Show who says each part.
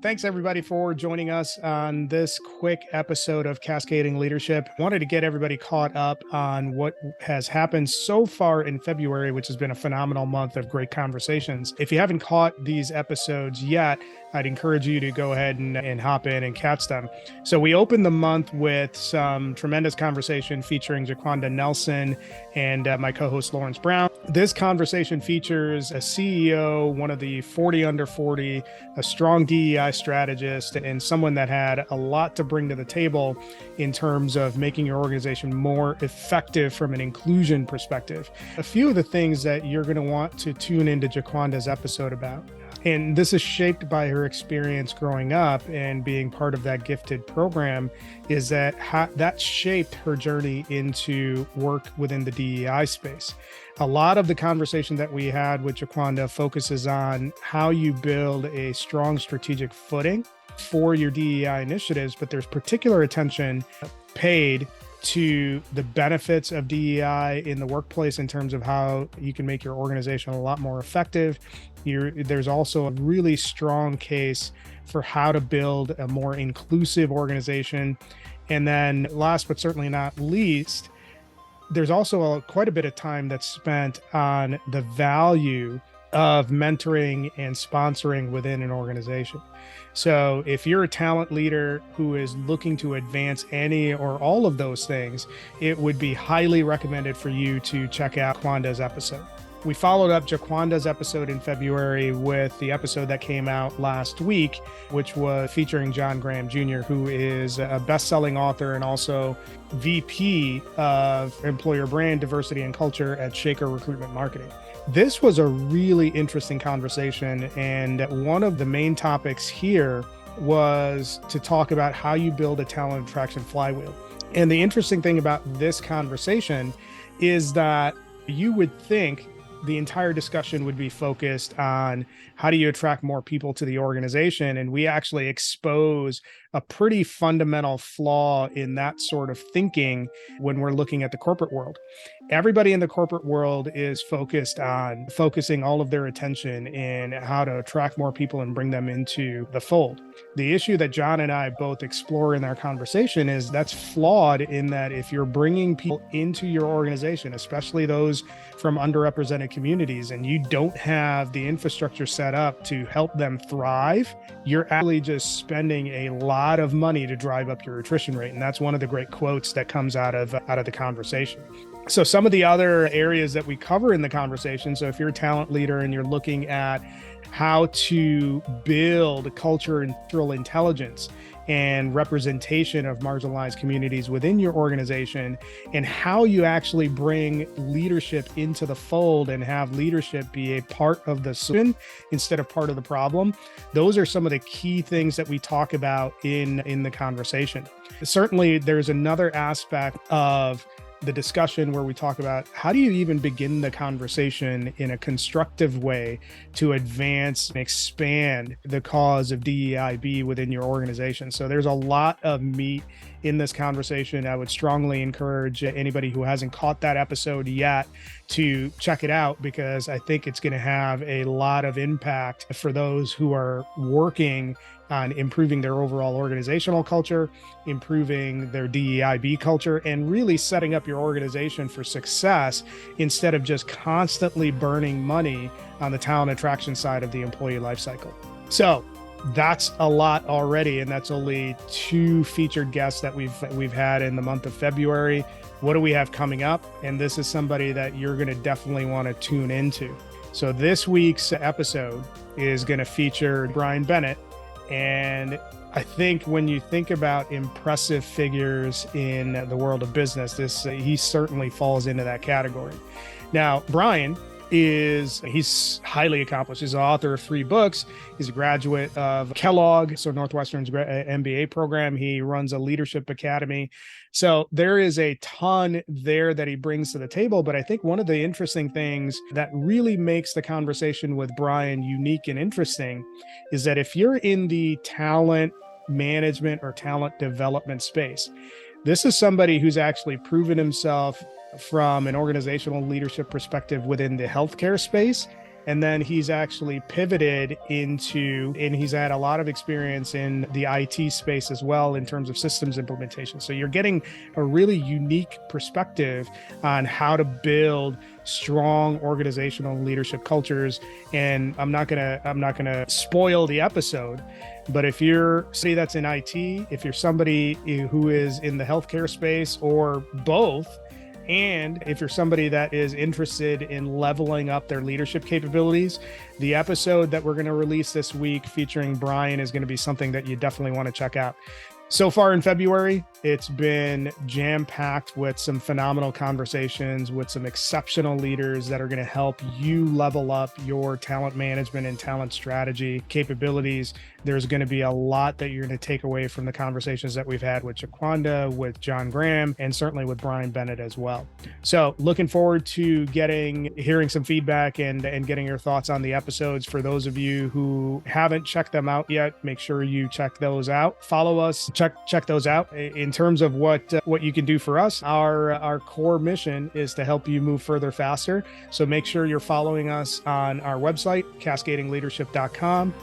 Speaker 1: Thanks, everybody, for joining us on this quick episode of Cascading Leadership. Wanted to get everybody caught up on what has happened so far in February, which has been a phenomenal month of great conversations. If you haven't caught these episodes yet, I'd encourage you to go ahead and hop in and catch them. So we opened the month with some tremendous conversation featuring Jiquanda Nelson and my co-host Lawrence Brown. This conversation features a CEO, one of the 40 under 40, a strong DEI strategist, and someone that had a lot to bring to the table in terms of making your organization more effective from an inclusion perspective. A few of the things that you're going to want to tune into Jiquanda's episode about. And this is shaped by her experience growing up and being part of that gifted program, is that that shaped her journey into work within the DEI space. A lot of the conversation that we had with Jiquanda focuses on how you build a strong strategic footing for your DEI initiatives, but there's particular attention paid to the benefits of DEI in the workplace in terms of how you can make your organization a lot more effective. There's also a really strong case for how to build a more inclusive organization. And then last but certainly not least, there's also quite a bit of time that's spent on the value of mentoring and sponsoring within an organization. So if you're a talent leader who is looking to advance any or all of those things, it would be highly recommended for you to check out Jiquanda's episode. We followed up Jiquanda's episode in February with the episode that came out last week, which was featuring John Graham Jr., who is a best-selling author and also VP of Employer Brand Diversity and Culture at Shaker Recruitment Marketing. This was a really interesting conversation, and one of the main topics here was to talk about how you build a talent attraction flywheel. And the interesting thing about this conversation is that you would think the entire discussion would be focused on how do you attract more people to the organization. And we actually expose a pretty fundamental flaw in that sort of thinking when we're looking at the corporate world. Everybody in the corporate world is focusing all of their attention in how to attract more people and bring them into the fold. The issue that John and I both explore in our conversation is that's flawed in that if you're bringing people into your organization, especially those from underrepresented communities, and you don't have the infrastructure set up to help them thrive, you're actually just spending a lot of money to drive up your attrition rate. And that's one of the great quotes that comes out of the conversation. So some of the other areas that we cover in the conversation, so if you're a talent leader and you're looking at how to build culture and cultural intelligence and representation of marginalized communities within your organization, and how you actually bring leadership into the fold and have leadership be a part of the solution instead of part of the problem. Those are some of the key things that we talk about in the conversation. Certainly, there's another aspect of the discussion where we talk about how do you even begin the conversation in a constructive way to advance and expand the cause of DEIB within your organization. So there's a lot of meat in this conversation. I would strongly encourage anybody who hasn't caught that episode yet to check it out, because I think it's going to have a lot of impact for those who are working on improving their overall organizational culture, improving their DEIB culture, and really setting up your organization for success instead of just constantly burning money on the talent attraction side of the employee lifecycle. So that's a lot already, and that's only 2 featured guests that we've had in the month of February. What do we have coming up? And this is somebody that you're going to definitely want to tune into. So this week's episode is going to feature Brian Bennett. And I think when you think about impressive figures in the world of business, he certainly falls into that category. Now, Brian he's highly accomplished. He's the author of 3 books. He's a graduate of Kellogg, so Northwestern's MBA program. He runs a leadership academy. So there is a ton there that he brings to the table. But I think one of the interesting things that really makes the conversation with Brian unique and interesting is that if you're in the talent management or talent development space, this is somebody who's actually proven himself from an organizational leadership perspective within the healthcare space, And then he's actually pivoted into, and he's had a lot of experience in the IT space as well in terms of systems implementation. So you're getting a really unique perspective on how to build strong organizational leadership cultures. And I'm not gonna spoil the episode, but if you're somebody that's in IT, if you're somebody who is in the healthcare space or both, and if you're somebody that is interested in leveling up their leadership capabilities, the episode that we're going to release this week featuring Brian is going to be something that you definitely want to check out. So far in February, it's been jam-packed with some phenomenal conversations with some exceptional leaders that are going to help you level up your talent management and talent strategy capabilities. There's going to be a lot that you're going to take away from the conversations that we've had with Jiquanda, with John Graham, and certainly with Brian Bennett as well. So looking forward to hearing some feedback and getting your thoughts on the episodes. For those of you who haven't checked them out yet, make sure you check those out. Follow us, check those out. In terms of what you can do for us, our core mission is to help you move further faster. So make sure you're following us on our website, cascadingleadership.com.